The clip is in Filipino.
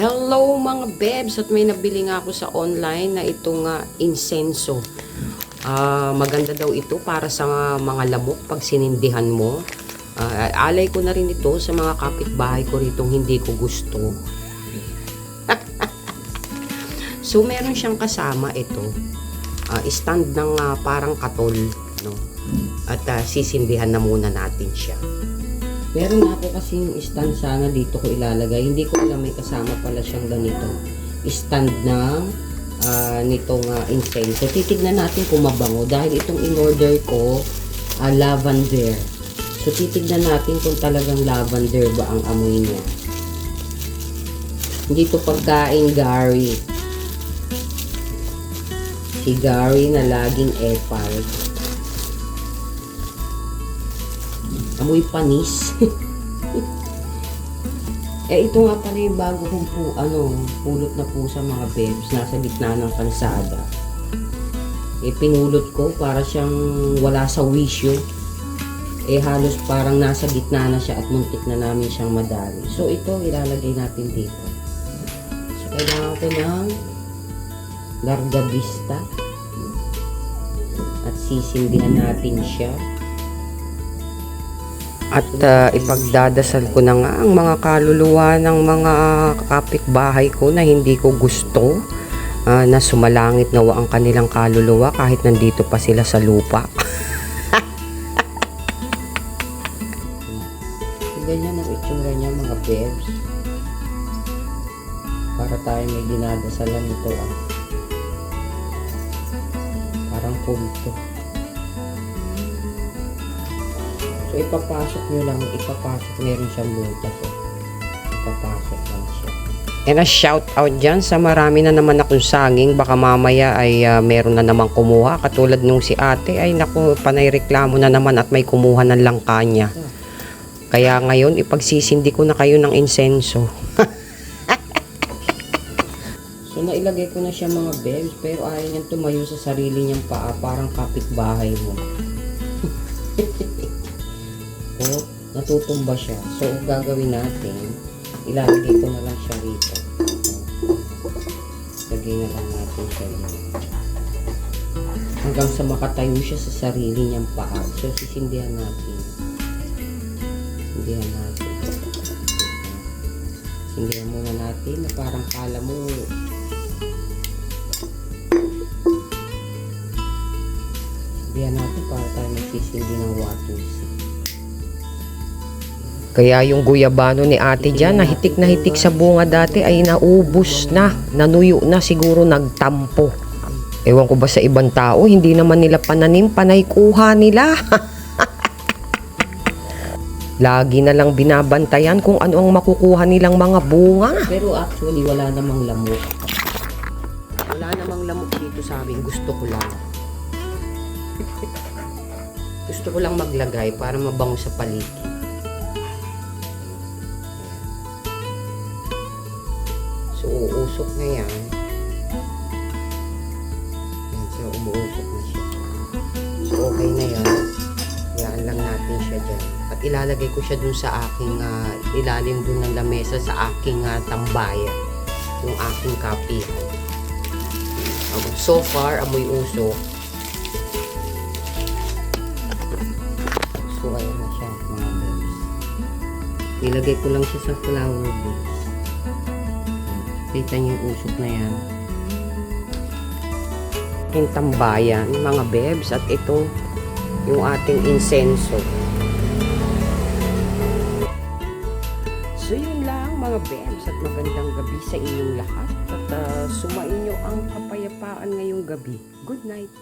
Hello mga bebs, at may nabili nga ako sa online na itong insenso. Maganda daw ito para sa mga lamok pag sinindihan mo. Alay ko na rin ito sa mga kapitbahay ko ritong hindi ko gusto. So meron siyang kasama ito. Stand ng parang katol, no? At sisindihan na muna natin siya. Meron ako kasing stand, sana dito ko ilalagay. Hindi ko alam may kasama pala siyang ganito. Stand ng nitong incense. So titignan natin kung mabango. Dahil itong in-order ko, lavender. So titignan natin kung talagang lavender ba ang amoy niya. Hindi to pagkain Gary. Si Gary na laging epal. Amoy panis. Ito nga pala yung bago kong pulot na po sa mga bebs. Nasa gitna ng kalsada. Pinulot ko para siyang wala sa wisyo. Halos parang nasa gitna na siya at muntik na namin siyang madali. So ito ilalagay natin dito. So kailangan ko ng larga vista. At sisindihan natin siya. At ipagdadasal ko na nga ang mga kaluluwa ng mga kapitbahay ko na hindi ko gusto na sumalangit nawa ang kanilang kaluluwa kahit nandito pa sila sa lupa. Ganyan ang itsura niya mga bebs. Para tayo may dinadasalan nito parang punto. So, ipapasok nyo lang, meron siyang butas. Ipapasok lang siya. And a shout out dyan sa marami na naman akong saging. Baka mamaya ay meron na naman kumuha. Katulad nung si ate, ay naku, panay reklamo na naman at may kumuha ng langka niya. Kaya ngayon, ipagsisindi ko na kayo ng insenso. So, nailagay ko na siya mga bebs, pero ayaw niyang tumayo sa sarili niyang paa. Parang kapitbahay mo. Natutumba siya. So, gagawin natin, ilalagay ko na lang siya rito. Lagay na lang natin siya rito. Hanggang sa makatayo siya sa sarili niyang paa. So, sisindihan natin. Sindihan natin. Sindihan muna natin na parang kala mo sindihan natin para tayo magsisindi ng watus. Kaya yung guyabano ni ate dyan, na hitik sa bunga dati, ay naubos na. Nanuyo na, siguro nagtampo. Ewan ko ba sa ibang tao, hindi naman nila pananim, panay kuha nila. Lagi na lang binabantayan kung ano ang makukuha nilang mga bunga. Pero actually, wala namang lamok. Wala namang lamok dito sa amin. Gusto ko lang. Gusto ko lang maglagay para mabango sa paligid. So, uusok na yan. So, umuusok na siya. So, okay na yan. Hayaan lang natin siya dyan. At ilalagay ko siya dun sa aking, ilalim dun ng lamesa sa aking tambayan. Yung aking kapihan. So far, amoy usok. So, ayan na siya, mga bebs. Ilagay ko lang siya sa flower base. Kita niyo yung usok na yan. Aking tambayan, mga bebs. At ito, yung ating insenso. So, yun lang, mga bebs. At magandang gabi sa inyong lahat. At sumainyo ang kapayapaan ngayong gabi. Good night.